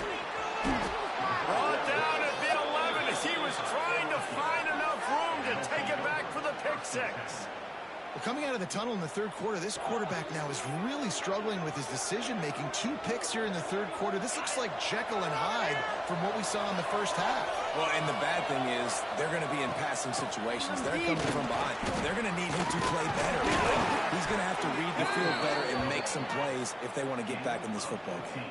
Brought down at the 11 as he was trying to find enough room to take it back for the pick six. Well, coming out of the tunnel in the third quarter, this quarterback now is really struggling with his decision-making. 2 picks here in the third quarter. This looks like Jekyll and Hyde from what we saw in the first half. Well, and the bad thing is they're going to be in passing situations. They're coming from behind. They're going to need him to play better. He's going to have to read the field better and make some plays if they want to get back in this football game.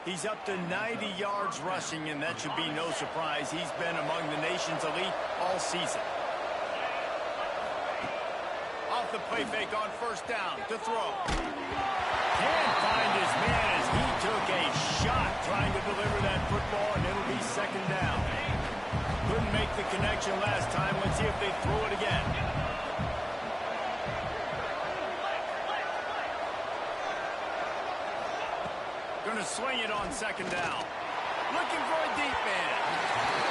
He's up to 90 yards rushing, and that should be no surprise. He's been among the nation's elite all season. Off the play fake on first down to throw. Can't find his man as he took a shot trying to deliver that football, and it'll be second down. Couldn't make the connection last time. Let's see if they throw it again. Going to swing it on second down. Looking for a deep man.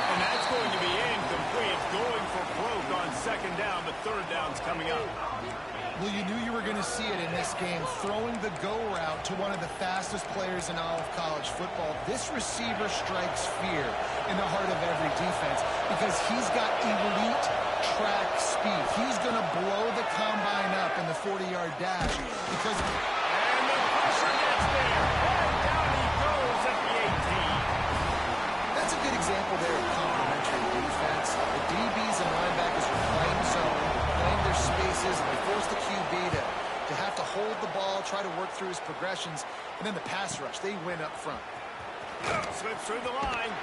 And that's going to be incomplete. Going for broke on second down, but third down's coming up. Well, you knew you were going to see it in this game, throwing the go route to one of the fastest players in all of college football. This receiver strikes fear in the heart of every defense because he's got elite track speed. He's going to blow the combine up in the 40-yard dash because... And the pressure gets there. Right down he goes at the 18. That's a good example there of complementary defense. The DBs and linebackers are playing zone, playing their spaces, and they force the QB to have to hold the ball, try to work through his progressions, and then the pass rush, they win up front. Slips through the line.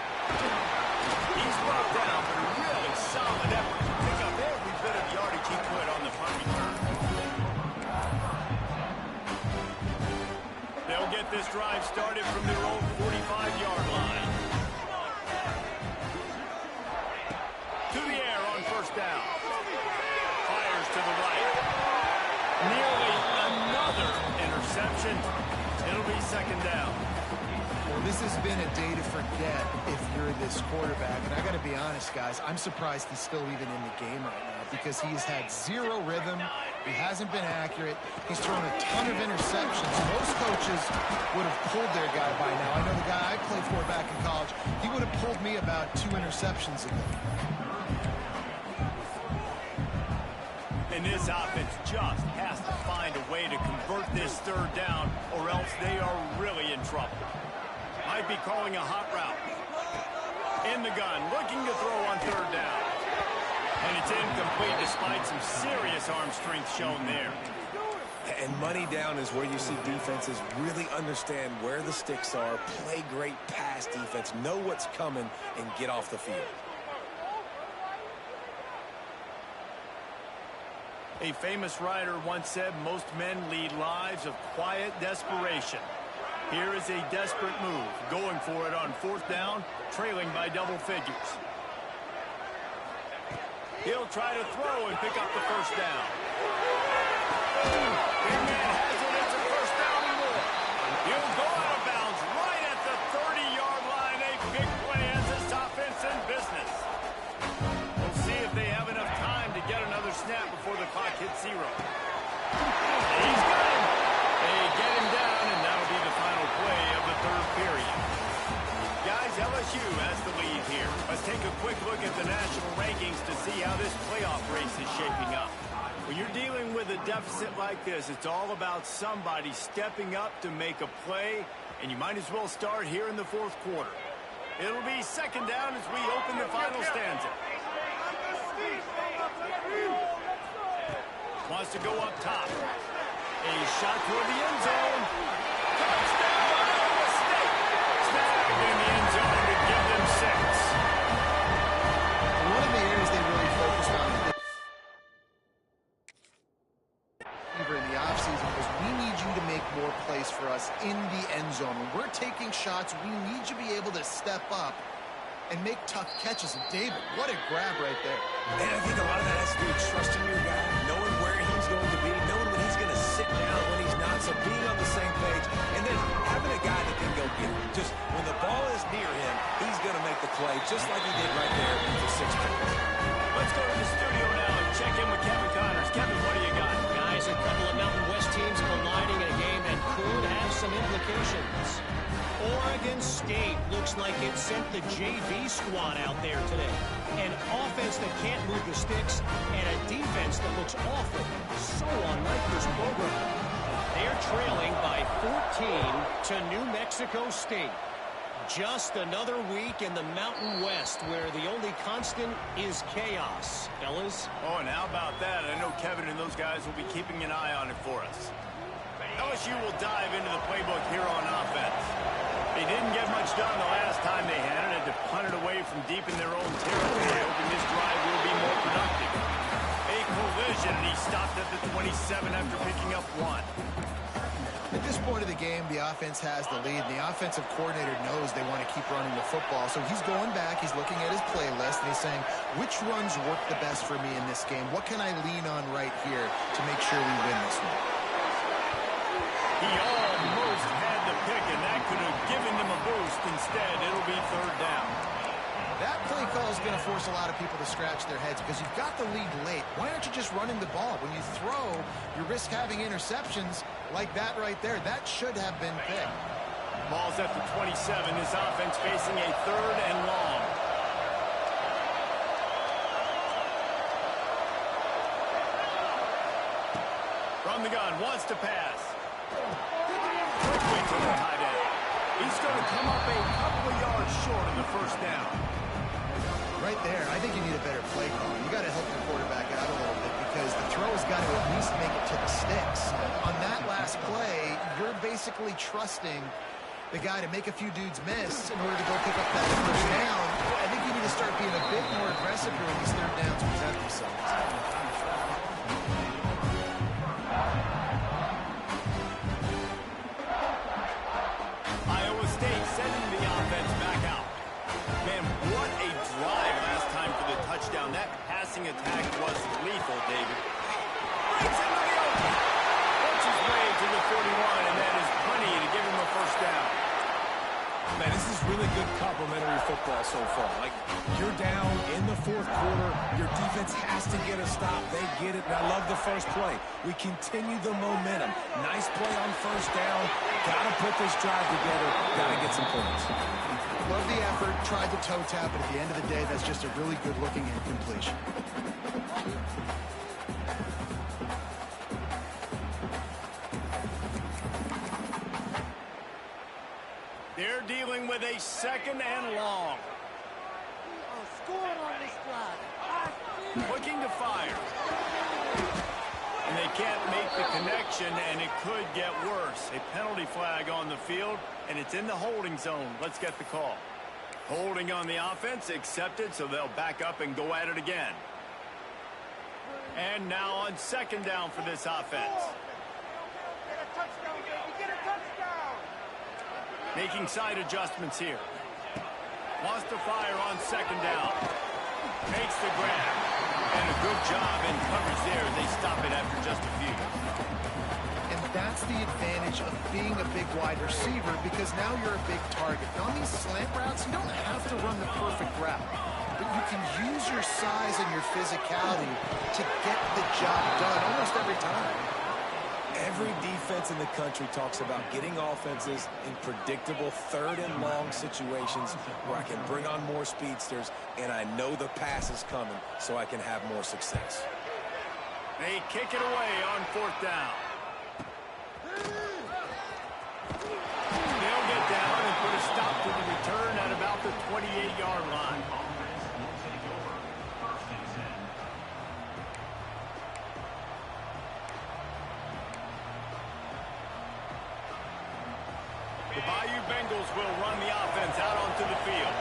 He's brought down, but a really solid effort to pick up every bit of yardage he could on the punt return. They'll get this drive started from their own 45-yard line. To the air on first down. Fires to the right. Nearly another interception. It'll be second down. Well, this has been a day to forget if you're this quarterback. And I got to be honest, guys, I'm surprised he's still even in the game right now because he's had zero rhythm. He hasn't been accurate. He's thrown a ton of interceptions. Most coaches would have pulled their guy by now. I know the guy I played for back in college, he would have pulled me about 2 interceptions ago. And this offense just has to find a way to convert this third down or else they are really in trouble. Might be calling a hot route. In the gun, looking to throw on third down. And it's incomplete despite some serious arm strength shown there. And money down is where you see defenses really understand where the sticks are, play great pass defense, know what's coming, and get off the field. A famous writer once said, most men lead lives of quiet desperation. Here is a desperate move, going for it on fourth down, trailing by double figures. He'll try to throw and pick up the first down. Big man has it, it's a first down and more. He'll go out of bounds right at the 30-yard line. A big play as this offense in business. We'll see if they have enough time to get another snap before the clock hits zero. And he's got him. They get him down, and that'll be the final play of the third period. Guys, LSU has the lead here. Let's take a quick look at the national rankings to see how this playoff race is shaping up. When you're dealing with a deficit like this, it's all about somebody stepping up to make a play, and you might as well start here in the fourth quarter. It'll be second down as we open the final stanza. Wants to go up top. A shot toward the end zone. Touchdown by mistake. Snagged in the end zone to give them 6. One of the areas they really focused on in the offseason was we need you to make more plays for us in the end zone. When we're taking shots, we need you to be able to step up and make tough catches. And David, what a grab right there. And I think a lot of that has to do with trusting your guy, knowing where he's going to be, knowing when he's going to sit down, when he's not So being on the same page and then having a guy that can go get it. Just when the ball is near him, he's going to make the play just like he did right there for 6 points. Let's go to the studio now and check in with Kevin Connors. Kevin, what do you got? Guys, a couple of Mountain West teams colliding in a game that could have some implications. Oregon State looks like it sent the JV squad out there today. An offense that can't move the sticks and a defense that looks awful. So unlike this program. They're trailing by 14 to New Mexico State. Just another week in the Mountain West where the only constant is chaos. Fellas? Oh, and how about that? I know Kevin and those guys will be keeping an eye on it for us. LSU will dive into the playbook here on offense. They didn't get much done the last time they had it to punt it away from deep in their own territory, hoping this drive will be more productive. A collision, and he stopped at the 27 after picking up 1. At this point of the game, the offense has the lead. And the offensive coordinator knows they want to keep running the football. So he's going back, he's looking at his playlist, and he's saying, which runs work the best for me in this game? What can I lean on right here to make sure we win this one? He almost had the pick, and that could have given them a boost. Instead, it'll be 3rd down. That play call is going to force a lot of people to scratch their heads because you've got the lead late. Why aren't you just running the ball? When you throw, you risk having interceptions like that right there. That should have been picked. Ball's at the 27. This offense facing a 3rd and long. From the gun, wants to pass. Quickly to the tight end. He's going to come up a couple of yards short of the 1st down. Right there, I think you need a better play call. You got to help your quarterback out a little bit because the throw has got to at least make it to the sticks. On that last play, you're basically trusting the guy to make a few dudes miss in order to go pick up that 1st down. I think you need to start being a bit more aggressive here when these 3rd downs present themselves. Iowa State sending the offense back out. Man, what a drive last time for the touchdown. That passing attack was lethal, David. Breaks into the open. Works his way to the 41, and that is plenty to give him a 1st down. Man, this is really good complementary football so far. Like, you're down in the 4th quarter. Your defense has to get a stop. They get it, and I love the first play. We continue the momentum. Nice play on 1st down. Got to put this drive together. Got to get some points. Love the effort, tried the toe tap, but at the end of the day, that's just a really good-looking incompletion. They're dealing with a 2nd and long. Scoring on this drive. Looking to fire. And they can't make the connection, and it could get worse. A penalty flag on the field, and it's in the holding zone. Let's get the call. Holding on the offense, accepted, so they'll back up and go at it again. And now on 2nd down for this offense. Get a touchdown, baby. Get a touchdown. Making side adjustments here. Wants to fire on 2nd down. Makes the grab. And a good job in coverage there. They stop it after just a few. And that's the advantage of being a big wide receiver because now you're a big target. On these slant routes, you don't have to run the perfect route, but you can use your size and your physicality to get the job done almost every time. Every defense in the country talks about getting offenses in predictable 3rd and long situations where I can bring on more speedsters and I know the pass is coming so I can have more success. They kick it away on 4th down. They'll get down and put a stop to the return at about the 28-yard line. The Bayou Bengals will run the offense out onto the field.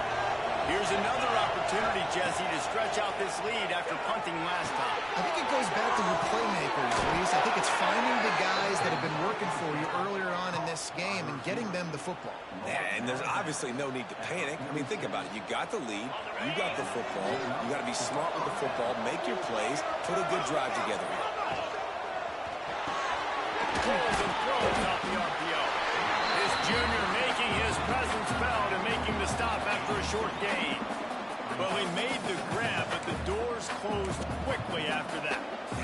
Here's another opportunity, Jesse, to stretch out this lead after punting last time. I think it goes back to your playmakers, Luis. I think it's finding the guys that have been working for you earlier on in this game and getting them the football. Yeah, and there's obviously no need to panic. I mean, think about it. You got the lead. You got the football. You got to be smart with the football. Make your plays. Put a good drive together here. Throws and throws. RPO. This junior making his presence felt and making the stop after a short gain. Well, he made the grab, but the doors closed quickly after that.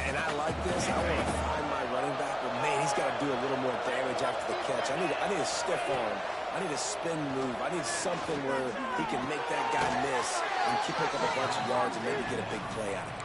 And I like this. I want to find my running back, but man, he's got to do a little more damage after the catch. I need a stiff arm. I need a spin move. I need something where he can make that guy miss and pick up a bunch of yards and maybe get a big play out of it.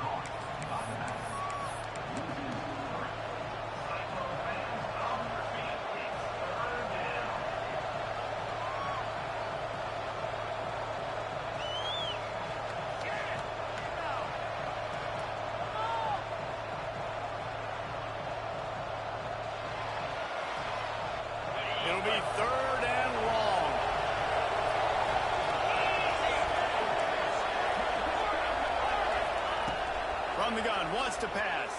It'll be 3rd and long. From the gun, wants to pass.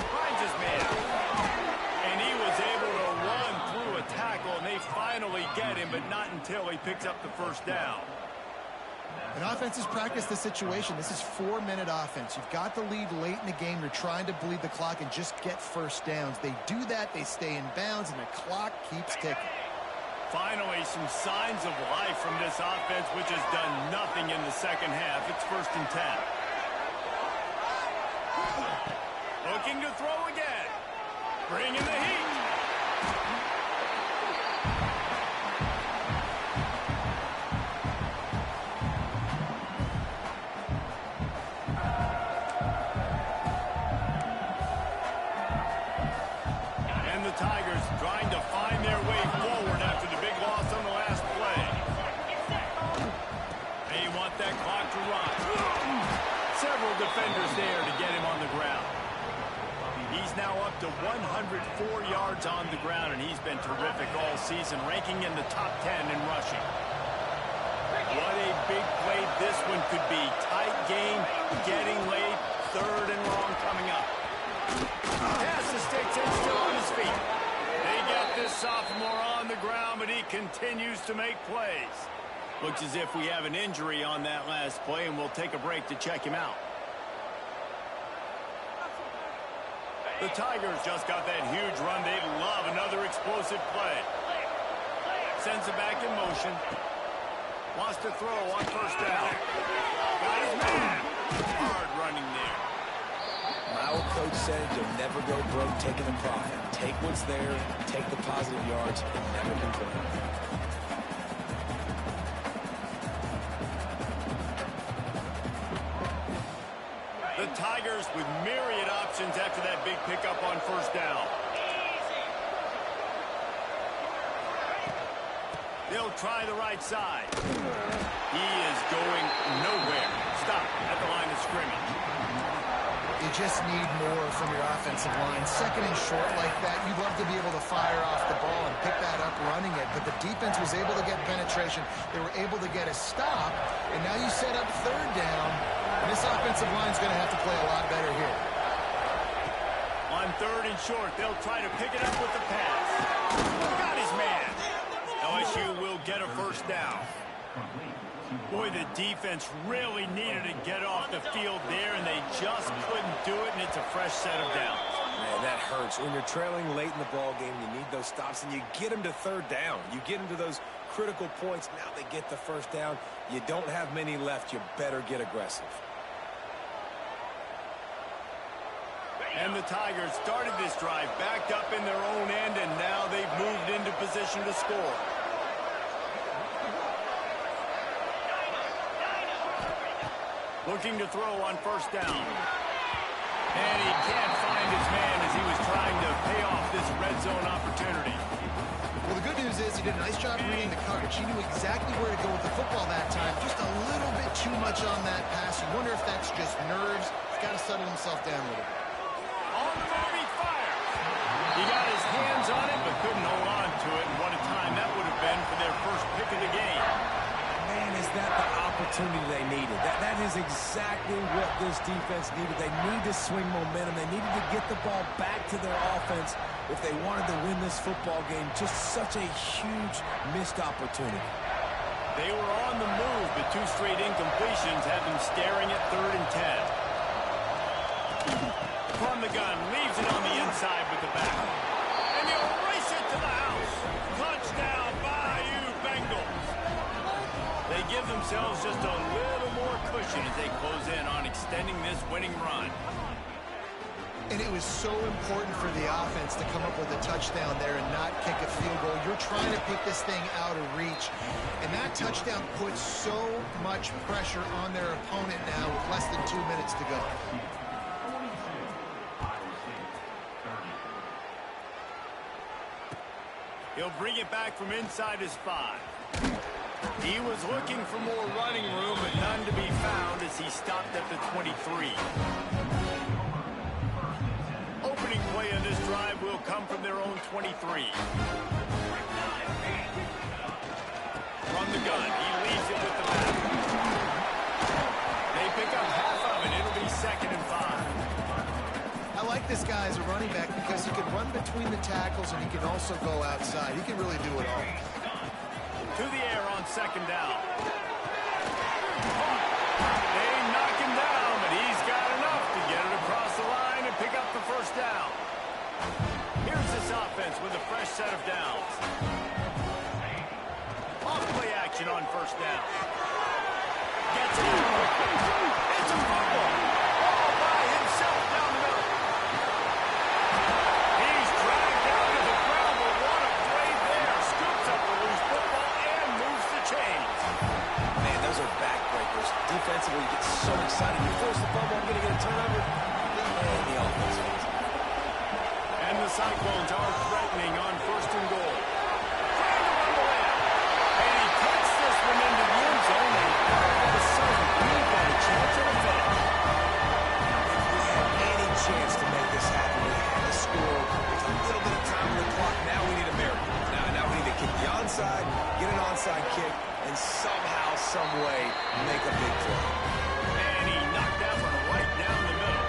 Finds his man. And he was able to run through a tackle, and they finally get him, but not until he picks up the first down. And offenses practice the situation. This is 4-minute offense. You've got the lead late in the game. You're trying to bleed the clock and just get first downs. They do that. They stay in bounds, and the clock keeps ticking. Finally, some signs of life from this offense, which has done nothing in the second half. It's 1st and 10. Looking to throw again. Bringing the heat. Tigers trying to find their way forward after the big loss on the last play. They want that clock to run. Several defenders there to get him on the ground. He's now up to 104 yards on the ground, and he's been terrific all season, ranking in the top 10 in rushing. What a big play this one could be. Tight game, getting late, 3rd and long coming up. Pass the sticks and still on his feet. They get this sophomore on the ground, but he continues to make plays. Looks as if we have an injury on that last play, and we'll take a break to check him out. The Tigers just got that huge run. They love another explosive play. Sends it back in motion. Wants to throw on 1st down. Got his man. Hard running there. My old coach said you'll never go broke taking a profit. Take what's there, take the positive yards, and never complain. The Tigers with myriad options after that big pickup on 1st down. They'll try the right side. He is going nowhere. Stop at the line of scrimmage. You just need more from your offensive line. 2nd and short like that, you'd love to be able to fire off the ball and pick that up running it, but the defense was able to get penetration. They were able to get a stop, and now you set up 3rd down, and this offensive line is going to have to play a lot better here. On 3rd and short, they'll try to pick it up with the pass. Got his man. LSU will get a 1st down. Boy, the defense really needed to get off the field there, and they just couldn't do it, and it's a fresh set of downs. Man, that hurts. When you're trailing late in the ball game, you need those stops, and you get them to 3rd down. You get them to those critical points. Now they get the 1st down. You don't have many left. You better get aggressive. And the Tigers started this drive backed up in their own end, and now they've moved into position to score. Looking to throw on 1st down. And he can't find his man as he was trying to pay off this red zone opportunity. Well, the good news is he did a nice job reading the coverage. He knew exactly where to go with the football that time. Just a little bit too much on that pass. You wonder if that's just nerves. He's got to settle himself down a little bit. On the move, he fires. He got his hands on it, but couldn't hold on to it. And what a time that would have been for their first pick of the game. Man, is that the opportunity they needed? That is exactly what this defense needed. They need to swing momentum. They needed to get the ball back to their offense if they wanted to win this football game. Just such a huge missed opportunity. They were on the move, but 2 straight incompletions have them staring at 3rd and 10. From the gun, leaves it on the inside with the back. And themselves just a little more cushion as they close in on extending this winning run. And it was so important for the offense to come up with a touchdown there and not kick a field goal. You're trying to put this thing out of reach. And that touchdown puts so much pressure on their opponent now with less than 2 minutes to go. He'll bring it back from inside his 5. He was looking for more running room, but none to be found as he stopped at the 23. Opening play on this drive will come from their own 23. From the gun, he leaves it with the back. They pick up half of it. It'll be 2nd and 5. I like this guy as a running back because he can run between the tackles and he can also go outside. He can really do it all. To the air on 2nd down. They knock him down, but he's got enough to get it across the line and pick up the 1st down. Here's this offense with a fresh set of downs. Off play action on 1st down. Gets it out quickly. It's a fumble. All by himself down the middle. He's dragged down to the ground, but what a play there. Scoops up a loose football and moves the chains. Man, those are backbreakers. Defensively, you get so excited. You force the fumble, I'm going to get a turnover. And the offense wins. And the Cyclones are threatening on 1st and goal. Trying to run away. And he puts this one into the end zone, and all of a sudden, we've got a chance at a finish. If we had any chance to make this happen, we had to score. There's a little bit of time on the clock. Now we need a miracle. Now we need to kick the onside, get an onside kick, and somehow, some way, make a big play. And he knocked that one right down the middle.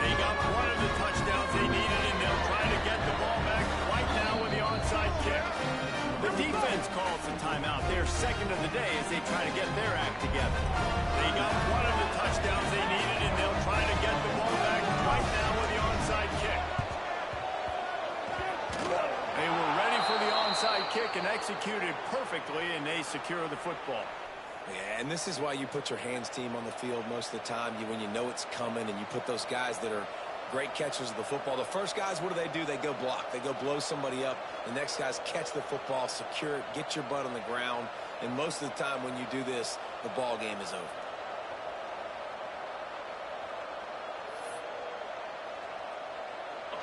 They got one of the touchdowns they needed, and they'll try to get the ball back right now with the onside kick. The defense calls the timeout. They're 2nd of the day as they try to get their act together. They got one of the touchdowns they needed, and they'll try to get the ball back right now with the onside kick. They were ready for the onside kick and executed perfectly, and they secure the football. Yeah, and this is why you put your hands team on the field most of the time. When you know it's coming, and you put those guys that are great catchers of the football. The first guys, what do? They go block. They go blow somebody up. The next guys catch the football, secure it, get your butt on the ground. And most of the time when you do this, the ball game is over.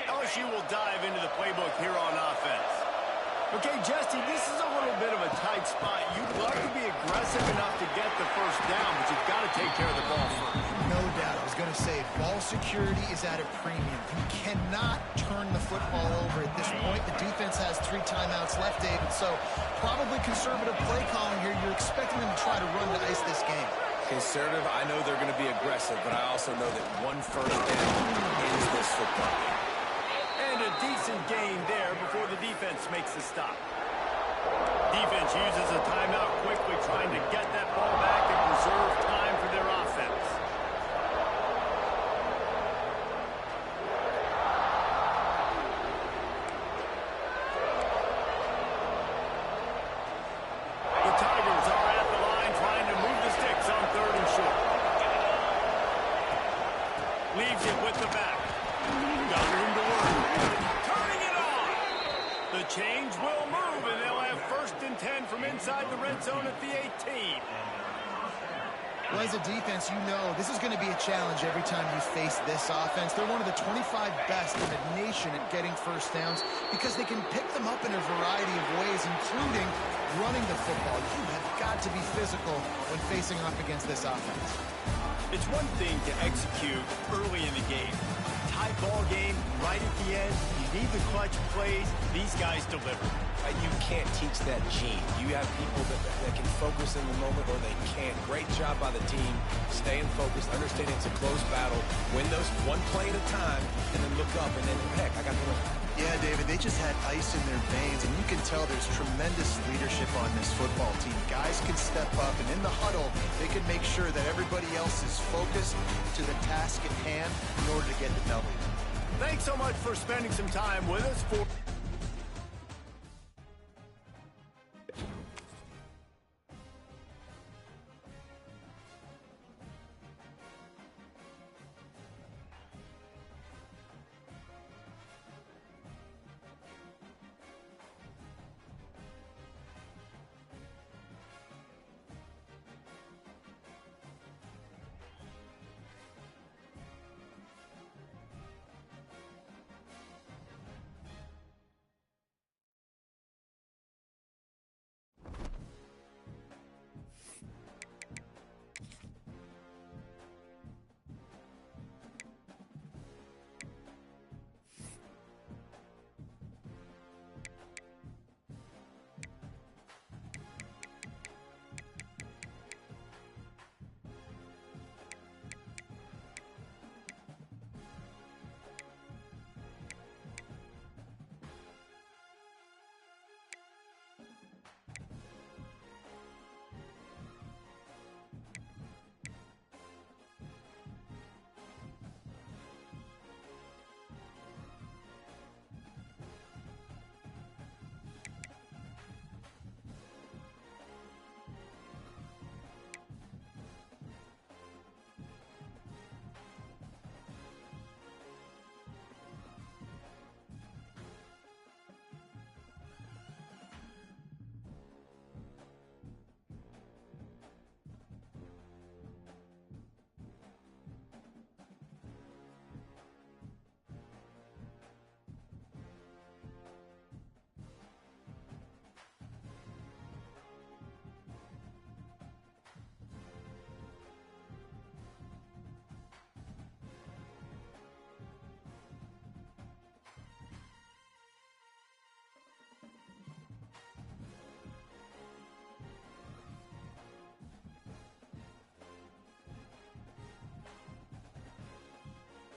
LSU will dive into the playbook here on offense. Okay, Jesse, this is a little bit of a tight spot. You'd love to be aggressive enough to get the 1st down, but you've got to take care of the ball first. No doubt. I was going to say, ball security is at a premium. You cannot turn the football over at this point. The defense has 3 timeouts left, David, so probably conservative play calling here. You're expecting them to try to run to ice this game. Conservative, I know they're going to be aggressive, but I also know that 1 first down ends this football game. And a decent gain there before the defense makes the stop. Defense uses a timeout quickly, trying to get that ball back and preserve time for their offense. The Tigers are at the line trying to move the sticks on 3rd and short. Leaves it with the back. Got room to work. Turning it on. The change will move, and they'll have 1st and 10 from inside the red zone at the 18. Well, as a defense, you know this is going to be a challenge every time you face this offense. They're one of the 25 best in the nation at getting 1st downs because they can pick them up in a variety of ways, including running the football. You have got to be physical when facing off against this offense. It's one thing to execute early in the game. Tight ball game, right at the end. You need the clutch plays. These guys deliver. You can't teach that gene. You have people that can focus in the moment or they can't. Great job by the team, staying focused, understanding it's a close battle, win those 1 play at a time, and then look up, and then, heck, I got the win. Yeah, David, they just had ice in their veins, and you can tell there's tremendous leadership on this football team. Guys can step up, and in the huddle, they can make sure that everybody else is focused to the task at hand in order to get the W. Thanks so much for spending some time with us for